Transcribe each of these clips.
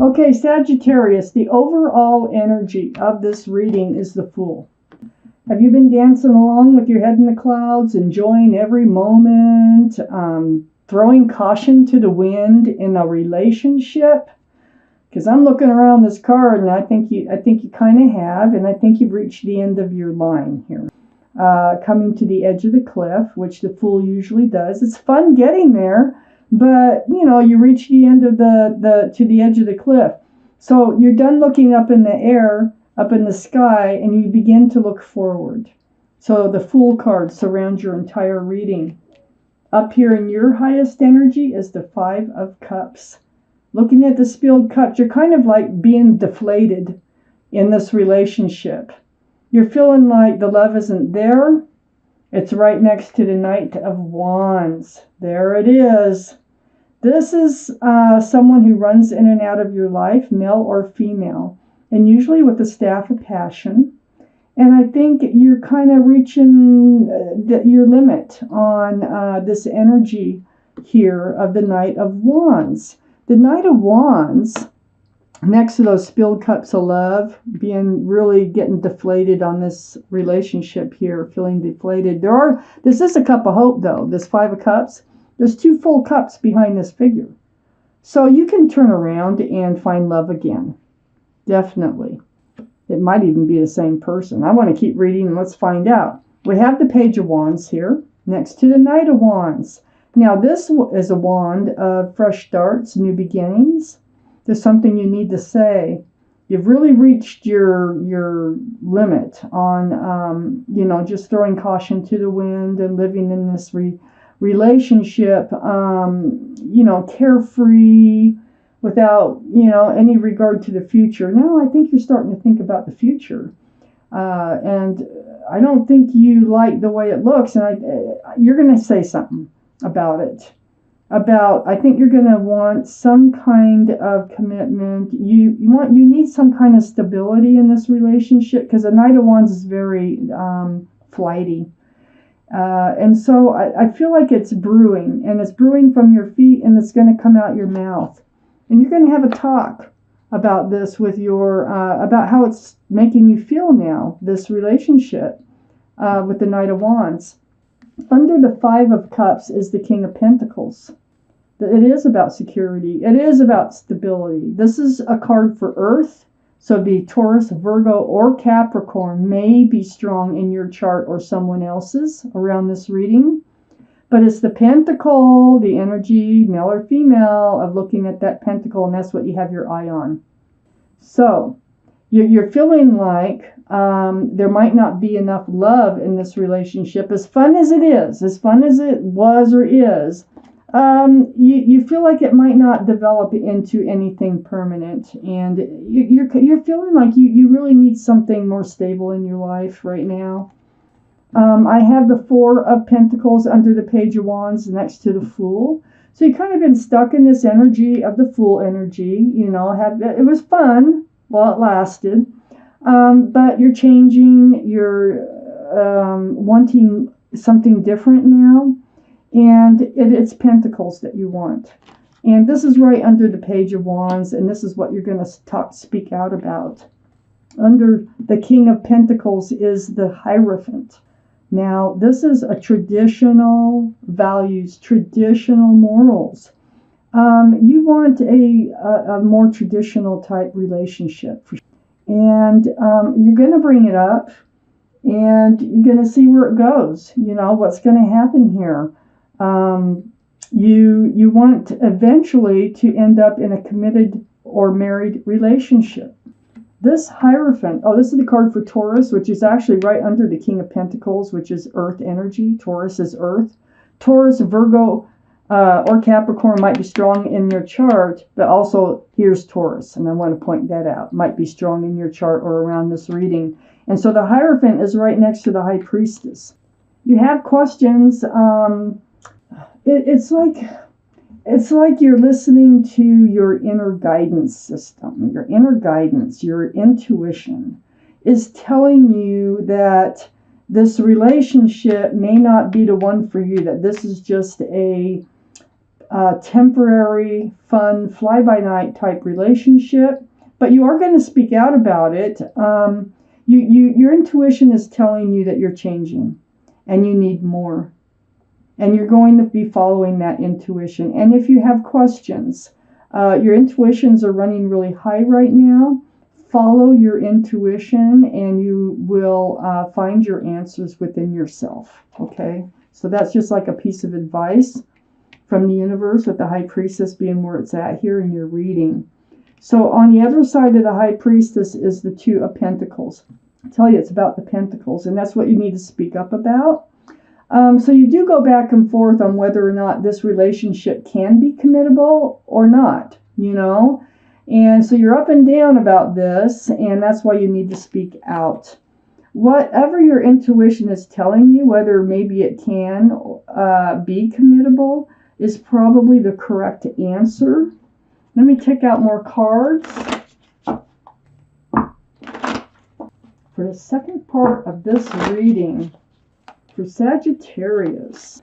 Okay, Sagittarius, the overall energy of this reading is the Fool. Have you been dancing along with your head in the clouds, enjoying every moment, throwing caution to the wind in a relationship? Because I'm looking around this card, and I think you kind of have, and I think you've reached the end of your line here. Coming to the edge of the cliff, which the Fool usually does. It's fun getting there, but you reach the end of to the edge of the cliff. So you're done looking up in the air, up in the sky, and you begin to look forward. So the Fool card surrounds your entire reading. Up here in your highest energy is the Five of Cups. Looking at the spilled cups, you're kind of like being deflated in this relationship. You're feeling like the love isn't there. It's right next to the Knight of Wands. There it is. This is someone who runs in and out of your life, male or female, and usually with the Staff of Passion. And I think you're kind of reaching your limit on this energy here of the Knight of Wands. The Knight of Wands, next to those spilled cups of love, really getting deflated on this relationship here, feeling deflated. This is a cup of hope, though, this Five of Cups. There's two full cups behind this figure. So you can turn around and find love again. Definitely. It might even be the same person. I want to keep reading and let's find out. We have the Page of Wands here, next to the Knight of Wands. Now, this is a wand of fresh starts, new beginnings. There's something you need to say. You've really reached your limit on, just throwing caution to the wind and living in this relationship, carefree, without, any regard to the future. Now, I think you're starting to think about the future. And I don't think you like the way it looks. And you're going to say something about it. I think you're going to want some kind of commitment. You need some kind of stability in this relationship, because the Knight of Wands is very flighty. And so I feel like it's brewing, and it's brewing from your feet, and it's going to come out your mouth. And you're going to have a talk about this with about how it's making you feel now, this relationship with the Knight of Wands. Under the Five of Cups is the King of Pentacles. It is about security. It is about stability. This is a card for Earth. So it'd be Taurus, Virgo, or Capricorn may be strong in your chart or someone else's around this reading. But it's the pentacle, the energy, male or female, of looking at that pentacle, and that's what you have your eye on. So you're feeling like there might not be enough love in this relationship. As fun as it is, as fun as it was or is, you feel like it might not develop into anything permanent, and you're feeling like you really need something more stable in your life right now. I have the Four of Pentacles under the Page of Wands next to the Fool. So you kind of been stuck in this energy of the Fool energy. It was fun while it lasted, but you're changing. You're wanting something different now. And it's Pentacles that you want. And this is right under the Page of Wands, and this is what you're going to speak out about. Under the King of Pentacles is the Hierophant. Now, this is a traditional values, traditional morals. You want a more traditional type relationship. And you're going to bring it up, and you're going to see where it goes. What's going to happen here. You want eventually to end up in a committed or married relationship. This Hierophant, this is the card for Taurus, which is actually right under the King of Pentacles, which is Earth energy. Taurus is Earth. Taurus, Virgo, or Capricorn might be strong in your chart, but also here's Taurus, and I want to point that out. Might be strong in your chart or around this reading. And so the Hierophant is right next to the High Priestess. You have questions. It's like you're listening to your inner guidance system. Your inner guidance, your intuition is telling you that this relationship may not be the one for you, that this is just a temporary, fun, fly-by-night type relationship, but you are going to speak out about it. Your intuition is telling you that you're changing and you need more. And you're going to be following that intuition. And if you have questions, your intuitions are running really high right now, follow your intuition and you will find your answers within yourself. Okay? So that's just like a piece of advice from the universe, with the High Priestess being where it's at here in your reading. So on the other side of the High Priestess is the Two of Pentacles. I tell you, it's about the Pentacles, and that's what you need to speak up about. So you do go back and forth on whether or not this relationship can be committable or not, you know. And so you're up and down about this, and that's why you need to speak out. Whatever your intuition is telling you, whether maybe it can be committable, is probably the correct answer. Let me take out more cards. For the second part of this reading, for Sagittarius.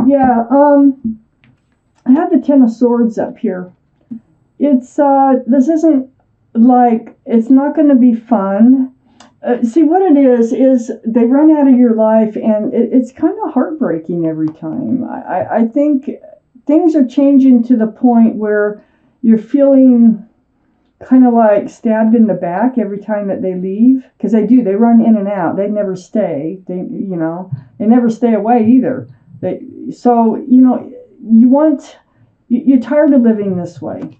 Yeah, I have the Ten of Swords up here. It's, this isn't like, it's not going to be fun. See, what it is they run out of your life, and it's kind of heartbreaking every time. I think things are changing to the point where you're feeling kind of like stabbed in the back every time that they leave, because they run in and out. They never stay. They never stay away either. So you're tired of living this way,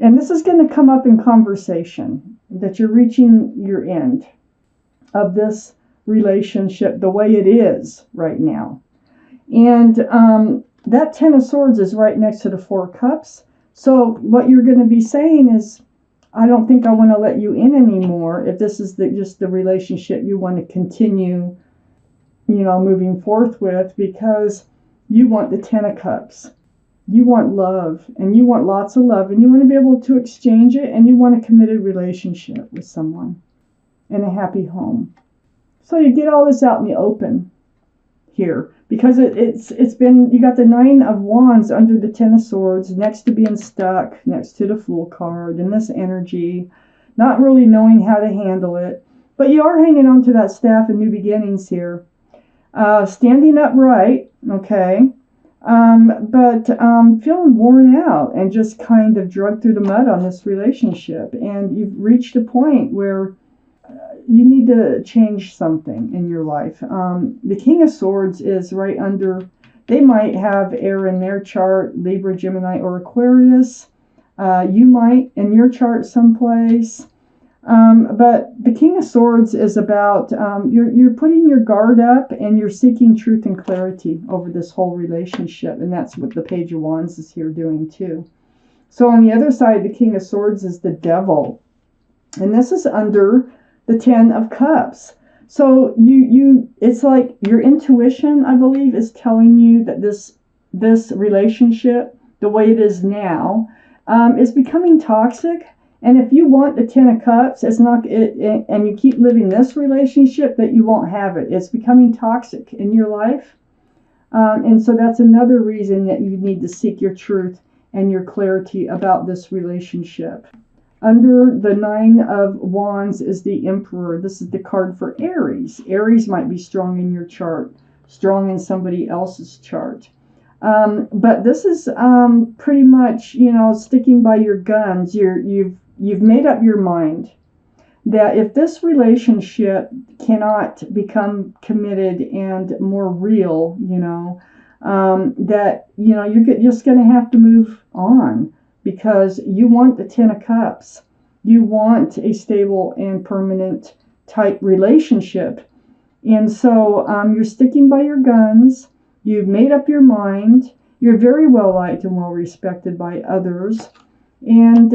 and this is going to come up in conversation, that you're reaching your end of this relationship the way it is right now. And that Ten of Swords is right next to the Four of Cups. So what you're going to be saying is, I don't think I want to let you in anymore if this is just the relationship you want to continue, moving forth with, because you want the Ten of Cups. You want love, and you want lots of love, and you want to be able to exchange it, and you want a committed relationship with someone and a happy home. So you get all this out in the open here, because it's been, you got the Nine of Wands under the Ten of Swords, next to being stuck, next to the Fool card, and this energy, not really knowing how to handle it. But you are hanging on to that staff of new beginnings here. Standing upright, okay, but feeling worn out and just kind of dragged through the mud on this relationship. And you've reached a point where you need to change something in your life. The King of Swords is right under, they might have air in their chart, Libra, Gemini, or Aquarius. You might in your chart someplace. But the King of Swords is about, you're putting your guard up and you're seeking truth and clarity over this whole relationship. And that's what the Page of Wands is here doing too. So on the other side, the King of Swords is the Devil. And this is under the Ten of Cups. So it's like your intuition, I believe, is telling you that this relationship, the way it is now, is becoming toxic. And if you want the Ten of Cups, it's not, and you keep living this relationship, that you won't have it. It's becoming toxic in your life. And so that's another reason that you need to seek your truth and your clarity about this relationship. Under the Nine of Wands is the Emperor. This is the card for Aries. Aries might be strong in your chart, strong in somebody else's chart. But this is pretty much, sticking by your guns. You've made up your mind that if this relationship cannot become committed and more real, that, you're just going to have to move on, because you want the Ten of Cups. You want a stable and permanent type relationship. And so you're sticking by your guns. You've made up your mind. You're very well liked and well respected by others. And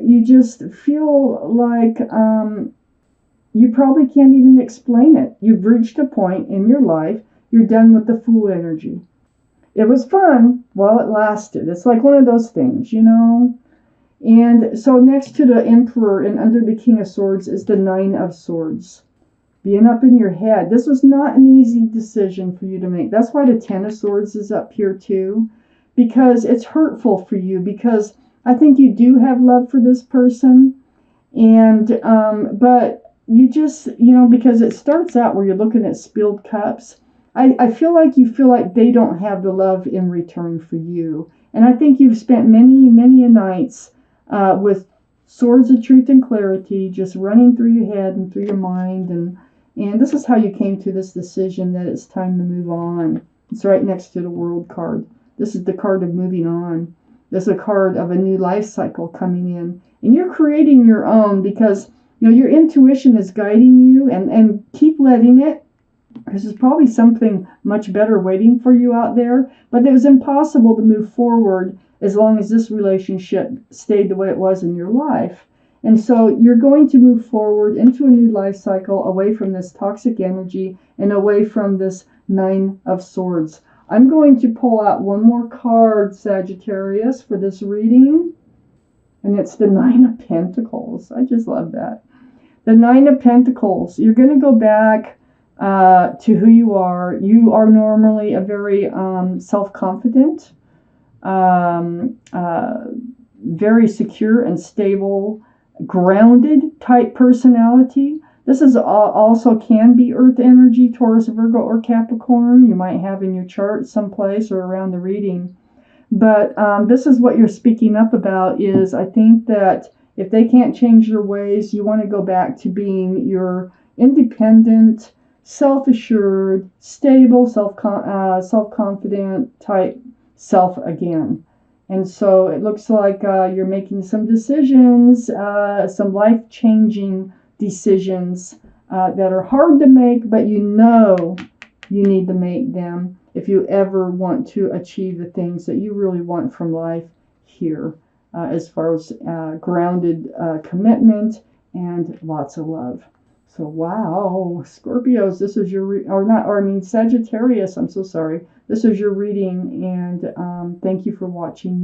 you just feel like you probably can't even explain it. You've reached a point in your life, you're done with the Fool energy. It was fun while it lasted. It's like one of those things, And so next to the Emperor and under the King of Swords is the Nine of Swords. Being up in your head. This was not an easy decision for you to make. That's why the Ten of Swords is up here too. because it's hurtful for you, because I think you do have love for this person. And but you just, because it starts out where you're looking at spilled cups. I feel like you feel like they don't have the love in return for you. And I think you've spent many, many a nights with swords of truth and clarity just running through your head and through your mind. And this is how you came to this decision that it's time to move on. It's right next to the World card. This is the card of moving on. This is a card of a new life cycle coming in. And you're creating your own, because your intuition is guiding you, and keep letting it, because there's probably something much better waiting for you out there. But it was impossible to move forward as long as this relationship stayed the way it was in your life. And so you're going to move forward into a new life cycle, away from this toxic energy and away from this Nine of Swords. I'm going to pull out one more card, Sagittarius, for this reading. And it's the Nine of Pentacles. I just love that. The Nine of Pentacles. You're going to go back to who you are. You are normally a very self-confident, very secure and stable, grounded type personality. This is also can be Earth energy, Taurus, Virgo, or Capricorn. You might have in your chart someplace or around the reading. But this is what you're speaking up about. Is I think that if they can't change their ways, you want to go back to being your independent, self-assured, stable, self-confident type self again. And so it looks like you're making some decisions, some life-changing decisions that are hard to make, but you need to make them if you ever want to achieve the things that you really want from life here, as far as grounded commitment and lots of love. So, wow, Scorpios, this is your, Sagittarius, I'm so sorry. This is your reading, and thank you for watching.